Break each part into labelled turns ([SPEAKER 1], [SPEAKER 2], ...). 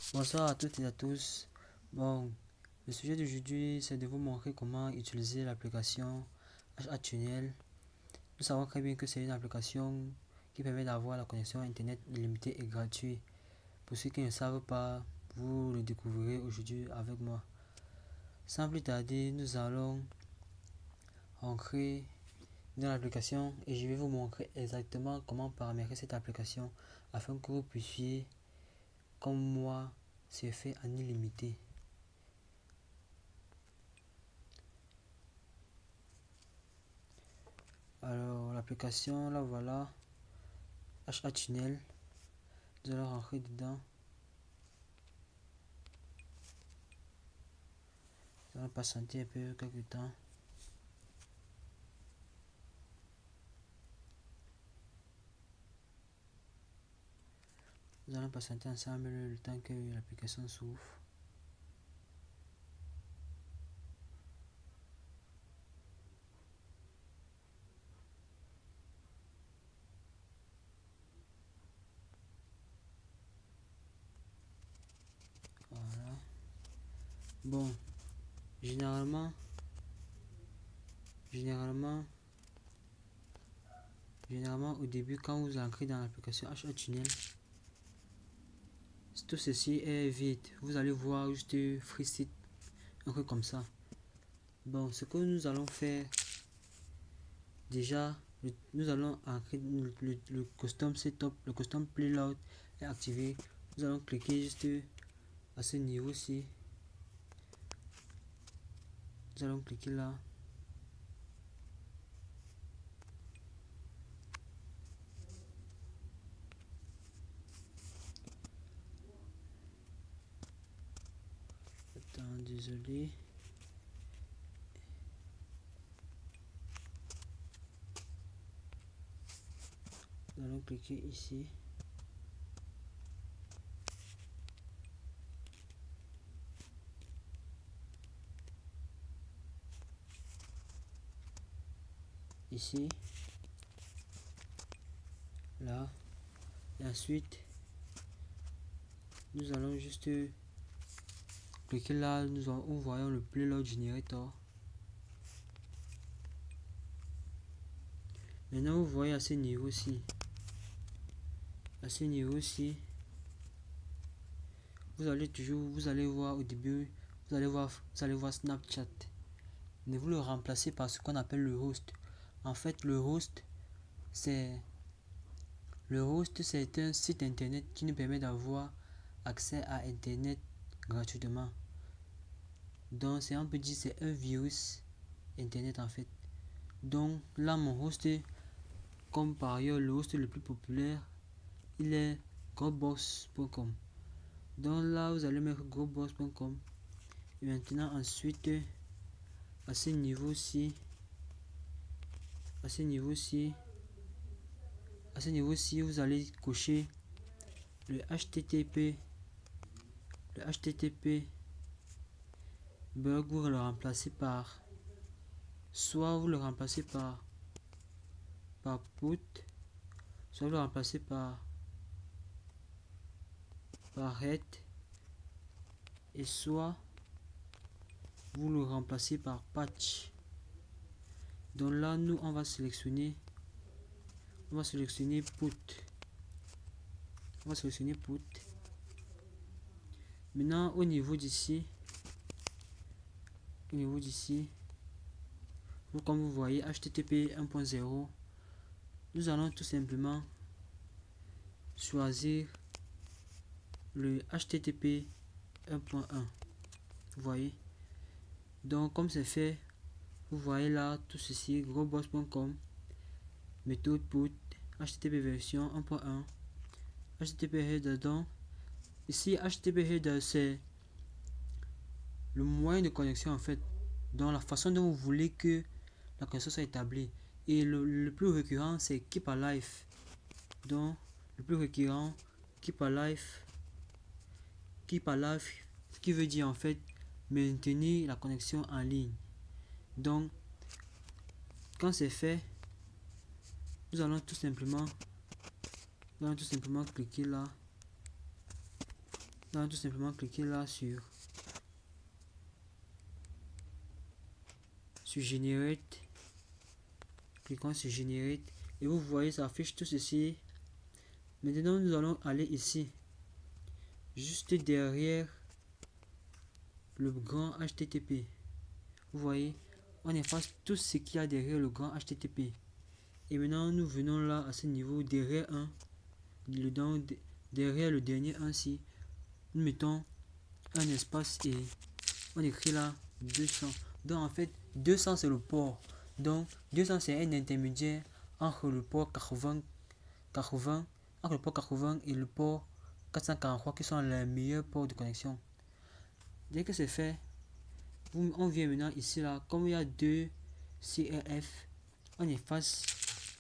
[SPEAKER 1] Bonsoir à toutes et à tous. Bon, le sujet d'aujourd'hui, c'est de vous montrer comment utiliser l'application HATunnel. Nous savons très bien que c'est une application qui permet d'avoir la connexion Internet illimitée et gratuite. Pour ceux qui ne savent pas, vous le découvrirez aujourd'hui avec moi. Sans plus tarder, nous allons entrer dans l'application et je vais vous montrer exactement comment paramétrer cette application afin que vous puissiez, comme moi, surfer en illimité. Alors l'application, là voilà, HATunnel, nous allons rentrer dedans. Nous allons patienter un peu quelques temps. Nous allons patienter ensemble le temps que l'application s'ouvre. Voilà. Bon, généralement, au début, quand vous entrez dans l'application HATunnel, tout ceci est vide. Vous allez voir juste free site, un truc comme ça. Bon, ce que nous allons faire, déjà, nous allons entrer le custom setup, le custom payload est activé. Nous allons cliquer juste à ce niveau-ci. Nous allons cliquer là. Attends, désolé. Nous allons cliquer ici. Ici. Là. Et ensuite, nous allons juste cliquer là. Nous voyons le payload generator. Maintenant, vous voyez à ce niveau-ci. À ce niveau-ci, vous allez voir au début, vous allez voir Snapchat. Mais vous le remplacez par ce qu'on appelle le host. En fait, le host, c'est un site internet qui nous permet d'avoir accès à internet gratuitement. Donc, on peut dire c'est un virus internet en fait. Donc là, mon host, comme par ailleurs le host le plus populaire, il est Dropbox.com. Donc là, vous allez mettre Dropbox.com. Et maintenant, ensuite, à ce niveau-ci, vous allez cocher le HTTP. Le HTTP, vous le remplacez par, soit vous le remplacez par put, soit vous le remplacez par head, et soit vous le remplacez par patch. Donc là, nous on va sélectionner put. Maintenant, au niveau d'ici, comme vous voyez HTTP 1.0, nous allons tout simplement choisir le HTTP 1.1. Vous voyez, donc comme c'est fait, vous voyez là tout ceci, grosboss.com, méthode put, HTTP version 1.1, HTTP header. Donc ici HTTP header, c'est le moyen de connexion en fait, dans la façon dont vous voulez que la connexion soit établie. Et le plus récurrent, c'est keep alive. Donc le plus récurrent, keep alive, ce qui veut dire en fait maintenir la connexion en ligne. Donc quand c'est fait, nous allons tout simplement cliquer là. Nous allons tout simplement cliquer là sur Generate. Cliquons sur Generate et vous voyez ça affiche tout ceci. Maintenant nous allons aller ici, juste derrière le grand HTTP. Vous voyez, on efface tout ce qu'il y a derrière le grand HTTP. Et maintenant nous venons là à ce niveau, derrière derrière le dernier 1 ci, nous mettons un espace et on écrit là 200. Donc en fait 200 c'est le port. Donc 200 c'est un intermédiaire entre le port 80 entre le port 80 et le port 443 qui sont les meilleurs ports de connexion. Dès que c'est fait, on vient maintenant ici là, comme il y a deux CRF, on efface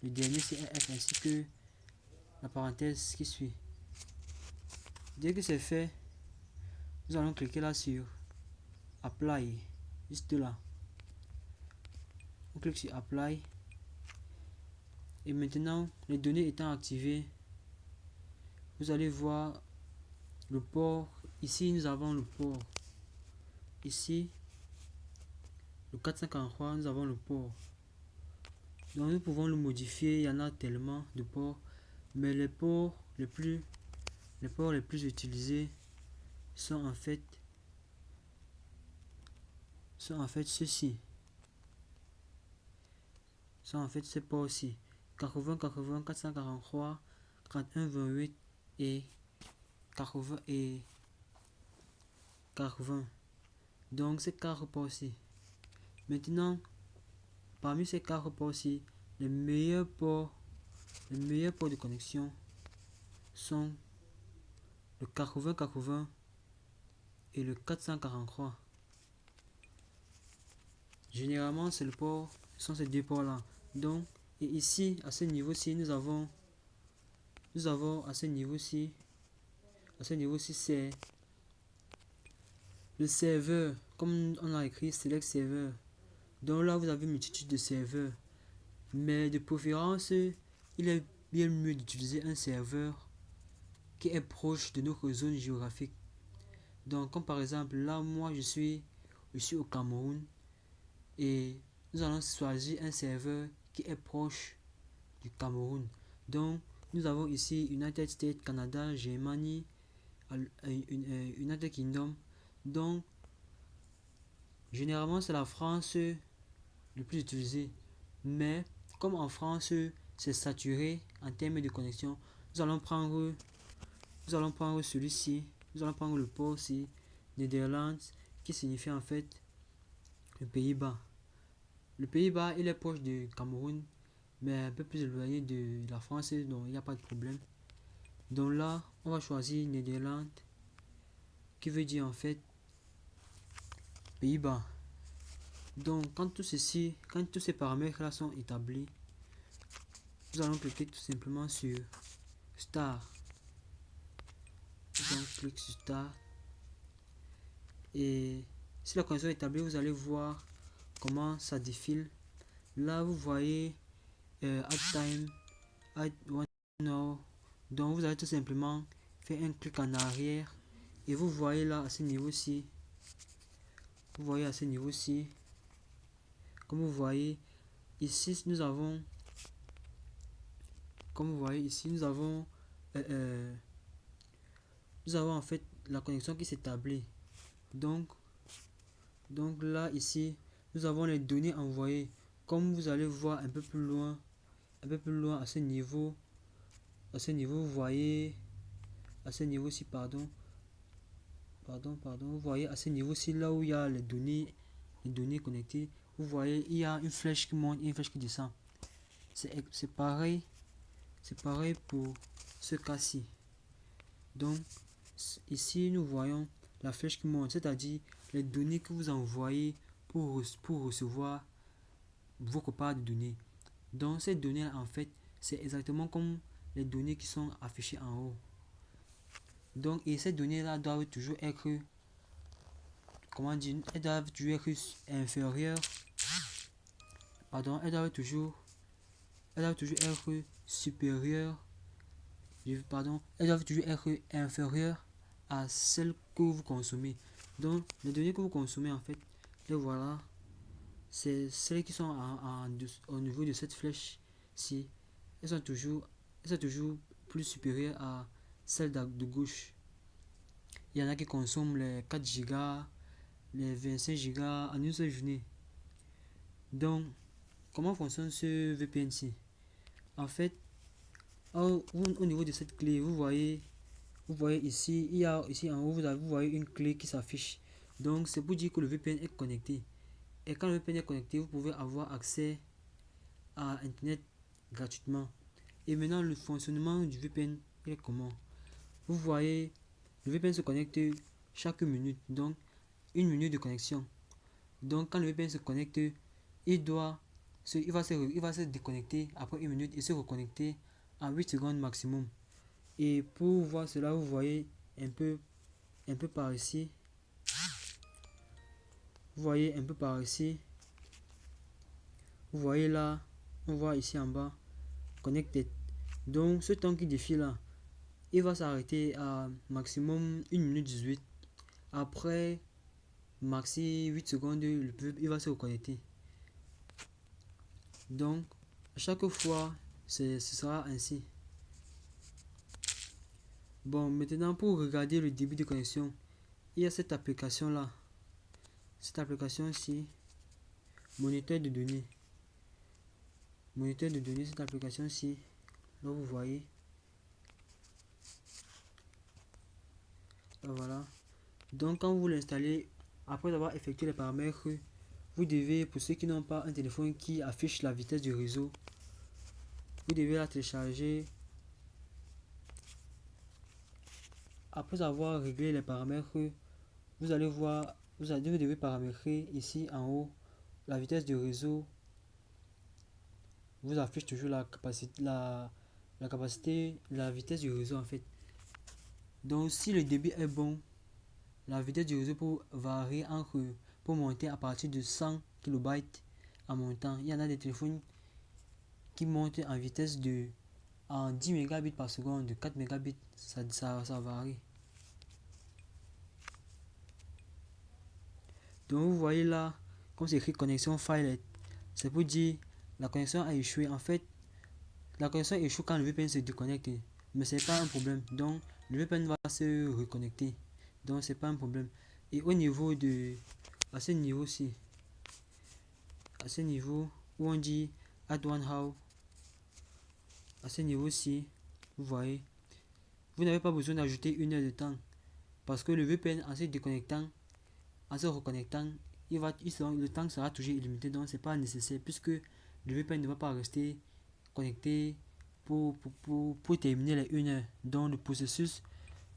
[SPEAKER 1] le dernier CRF ainsi que la parenthèse qui suit. Dès que c'est fait, nous allons cliquer là sur Apply, juste là. On clique sur Apply. Et maintenant, les données étant activées, vous allez voir le port. Ici, nous avons le port. Ici, le 443, nous avons le port. Donc, nous pouvons le modifier. Il y en a tellement de ports. Mais les ports les plus utilisés sont en fait ceux-ci. Sont en fait ces ports-ci. 80, 80, 443, 31, 28 et 80 et 80. Donc ces 4 ports-ci. Maintenant, parmi ces 4 ports-ci, les meilleurs ports de connexion sont le 80, 80 et le 443. Généralement, c'est le port, sont ces deux ports-là. Donc, et ici, à ce niveau-ci, nous avons à ce niveau-ci, c'est le serveur, comme on a écrit Select Server. Donc là, vous avez une multitude de serveurs. Mais de préférence, il est bien mieux d'utiliser un serveur qui est proche de notre zone géographique. Donc, comme par exemple, là, moi, je suis au Cameroun. Et nous allons choisir un serveur qui est proche du Cameroun. Donc, nous avons ici United States, Canada, Germany, United Kingdom. Donc, généralement, c'est la France le plus utilisé. Mais, comme en France, c'est saturé en termes de connexion, nous allons prendre celui-ci. Nous allons prendre le port ici, Netherlands, qui signifie en fait le Pays-Bas. Le Pays-Bas, il est proche du Cameroun, mais un peu plus éloigné de la France, donc il n'y a pas de problème. Donc là, on va choisir Netherlands, qui veut dire en fait Pays-Bas. Donc quand tous ces paramètres là sont établis, nous allons cliquer tout simplement sur Start. Donc clique sur Start. Et si la connexion est établie, vous allez voir comment ça défile. Là, vous voyez Add Time, Add 1 hour. Donc vous allez tout simplement faire un clic en arrière et vous voyez là à ce niveau-ci. Vous voyez à ce niveau-ci. Comme vous voyez ici, nous avons en fait la connexion qui s'établit. Donc là ici, nous avons les données envoyées. Comme vous allez voir un peu plus loin à ce niveau, vous voyez à ce niveau-ci, pardon, vous voyez à ce niveau-ci, là où il y a les données connectées, vous voyez il y a une flèche qui monte et une flèche qui descend. C'est pareil pour ce cas-ci. Donc ici nous voyons la flèche qui monte, c'est-à-dire les données que vous envoyez pour recevoir vos parts de données. Donc ces données en fait c'est exactement comme les données qui sont affichées en haut. Donc et ces données là doivent toujours être elles doivent toujours être inférieures, elles doivent toujours être supérieures, elles doivent toujours être inférieures à celles que vous consommez. Donc les données que vous consommez en fait, les voilà, c'est celles qui sont au niveau de cette flèche ci. Elles sont toujours plus supérieures à celles de gauche. Il y en a qui consomment les 4 gigas, les 25 Go en une seule journée. Donc, comment fonctionne ce VPN-ci? En fait, au niveau de cette clé, vous voyez ici, il y a ici en haut, vous voyez une clé qui s'affiche. Donc, c'est pour dire que le VPN est connecté. Et quand le VPN est connecté, vous pouvez avoir accès à Internet gratuitement. Et maintenant, le fonctionnement du VPN est comment? Vous voyez, le VPN se connecte chaque minute, donc une minute de connexion. Donc, quand le VPN se connecte, il va se déconnecter après une minute et se reconnecter en 8 secondes maximum. Et pour voir cela, vous voyez un peu par ici. Vous voyez un peu par ici. Vous voyez là, on voit ici en bas, connected. Donc, ce temps qui défile là, il va s'arrêter à maximum 1 minute 18. Après, maxi 8 secondes, il va se reconnecter. Donc, à chaque fois, ce sera ainsi. Bon, maintenant pour regarder le débit de connexion, il y a cette application là. Cette application-ci, moniteur de données. Moniteur de données, cette application-ci, là vous voyez. Là, voilà. Donc quand vous l'installez, après avoir effectué les paramètres, vous devez, pour ceux qui n'ont pas un téléphone qui affiche la vitesse du réseau, vous devez la télécharger. Après avoir réglé les paramètres, vous allez voir, vous devez paramétrer ici en haut la vitesse du réseau. Vous affiche toujours la capacité, la vitesse du réseau en fait. Donc si le débit est bon, la vitesse du réseau peut varier pour monter à partir de 100 kB en montant. Il y en a des téléphones qui montent en vitesse en 10 mégabits par seconde, de 4 mégabits, ça varie. Donc vous voyez là, comme c'est écrit connexion failed, c'est pour dire la connexion a échoué. En fait, la connexion échoue quand le VPN se déconnecte, mais c'est pas un problème. Donc le VPN va se reconnecter. Donc c'est pas un problème. Et au niveau à ce niveau-ci, à ce niveau où on dit add one how, à ce niveau-ci, vous voyez, vous n'avez pas besoin d'ajouter 1 heure de temps parce que le VPN en se déconnectant, en se reconnectant, le temps sera toujours illimité. Donc c'est pas nécessaire puisque le VPN ne va pas rester connecté pour terminer les 1 heure. Donc le processus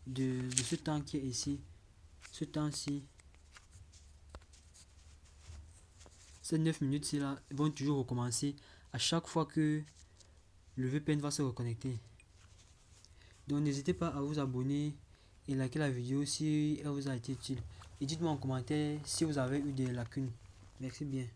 [SPEAKER 1] de ce temps qui est ici, ce temps-ci, ces 9 minutes-ci là vont toujours recommencer à chaque fois que le VPN va se reconnecter. Donc n'hésitez pas à vous abonner et liker la vidéo si elle vous a été utile. Et dites-moi en commentaire si vous avez eu des lacunes. Merci bien.